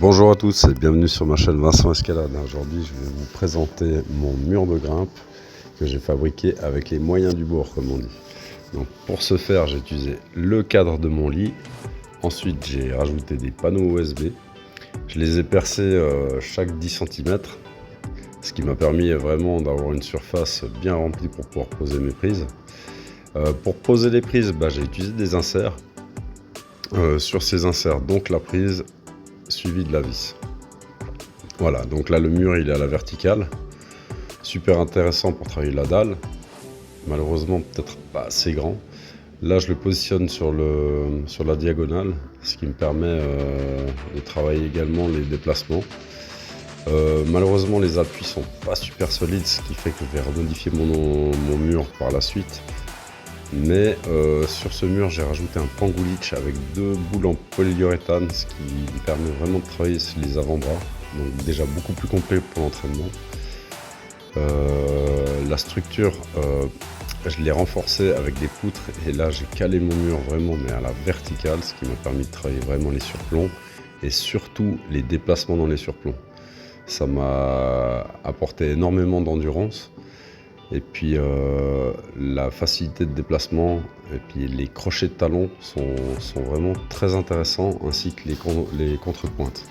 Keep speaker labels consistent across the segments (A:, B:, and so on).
A: Bonjour à tous et bienvenue sur ma chaîne Vincent Escalade. Aujourd'hui je vais vous présenter mon mur de grimpe que j'ai fabriqué avec les moyens du bord comme on dit. Donc pour ce faire j'ai utilisé le cadre de mon lit, ensuite j'ai rajouté des panneaux USB, je les ai percés chaque 10 cm, ce qui m'a permis vraiment d'avoir une surface bien remplie pour pouvoir poser mes prises. Pour poser les prises, j'ai utilisé des inserts. Sur ces inserts, donc la prise suivie de la vis. Voilà, donc là le mur il est à la verticale. Super intéressant pour travailler la dalle. Malheureusement peut-être pas assez grand. Là je le positionne sur la diagonale, ce qui me permet de travailler également les déplacements. Malheureusement les appuis sont pas super solides, ce qui fait que je vais remodifier mon mur par la suite. Mais sur ce mur j'ai rajouté un pangoulich avec 2 boules en polyuréthane, ce qui me permet vraiment de travailler les avant-bras, donc déjà beaucoup plus complet pour l'entraînement. La structure je l'ai renforcée avec des poutres et là j'ai calé mon mur vraiment mais à la verticale, ce qui m'a permis de travailler vraiment les surplombs et surtout les déplacements dans les surplombs. Ça m'a apporté énormément d'endurance. Et puis la facilité de déplacement et puis les crochets de talon sont vraiment très intéressants, ainsi que les contrepointes.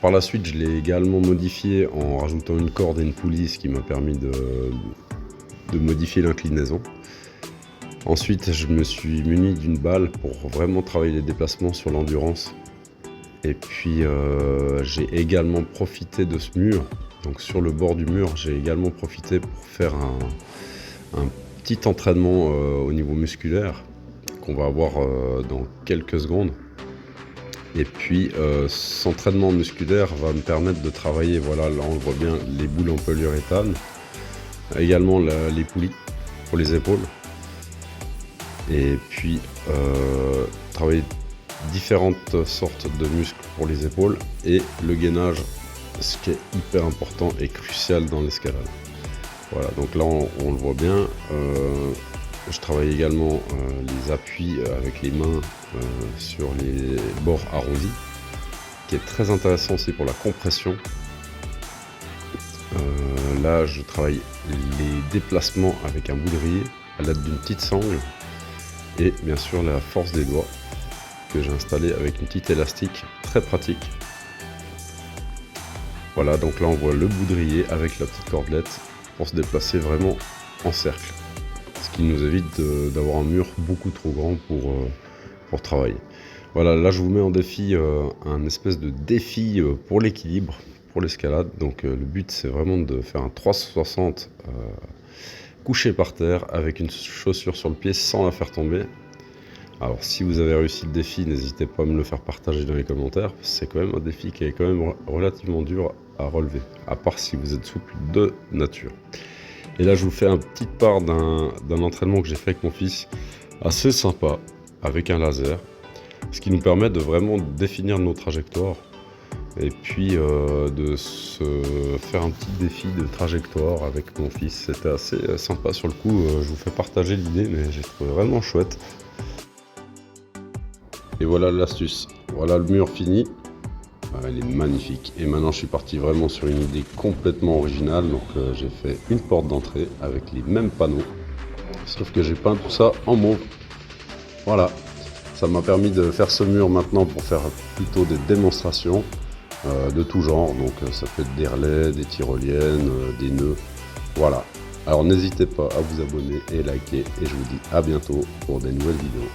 A: Par la suite, je l'ai également modifié en rajoutant une corde et une poulie, ce qui m'a permis de modifier l'inclinaison. Ensuite, je me suis muni d'une balle pour vraiment travailler les déplacements sur l'endurance. Et puis j'ai également profité de ce mur. Donc sur le bord du mur, j'ai également profité pour faire un petit entraînement au niveau musculaire qu'on va avoir dans quelques secondes. Et puis cet entraînement musculaire va me permettre de travailler, voilà, là on voit bien les boules en polyuréthane, également les poulies pour les épaules. Et puis travailler différentes sortes de muscles pour les épaules et le gainage, ce qui est hyper important et crucial dans l'escalade. Voilà, donc là on le voit bien. Je travaille également les appuis avec les mains sur les bords arrondis, qui est très intéressant aussi pour la compression. Là je travaille les déplacements avec un boudrier à l'aide d'une petite sangle et bien sûr la force des doigts que j'ai installé avec une petite élastique très pratique. Voilà, donc là on voit le boudrier avec la petite cordelette pour se déplacer vraiment en cercle, ce qui nous évite d'avoir un mur beaucoup trop grand pour travailler. Voilà, là je vous mets en défi un espèce de défi pour l'équilibre, pour l'escalade. Donc le but c'est vraiment de faire un 360 couché par terre avec une chaussure sur le pied sans la faire tomber. Alors si vous avez réussi le défi, n'hésitez pas à me le faire partager dans les commentaires. C'est quand même un défi qui est quand même relativement dur à relever, à part si vous êtes souple de nature. Et là je vous fais un petit part d'un entraînement que j'ai fait avec mon fils, assez sympa, avec un laser, ce qui nous permet de vraiment définir nos trajectoires et puis de se faire un petit défi de trajectoire avec mon fils. C'était assez sympa sur le coup, je vous fais partager l'idée, mais j'ai trouvé vraiment chouette. Et voilà l'astuce, voilà le mur fini, il est magnifique. Et maintenant je suis parti vraiment sur une idée complètement originale, donc j'ai fait une porte d'entrée avec les mêmes panneaux, sauf que j'ai peint tout ça en mauve. Voilà, ça m'a permis de faire ce mur maintenant pour faire plutôt des démonstrations de tout genre, donc ça peut être des relais, des tyroliennes, des nœuds, voilà. Alors n'hésitez pas à vous abonner et liker, et je vous dis à bientôt pour des nouvelles vidéos.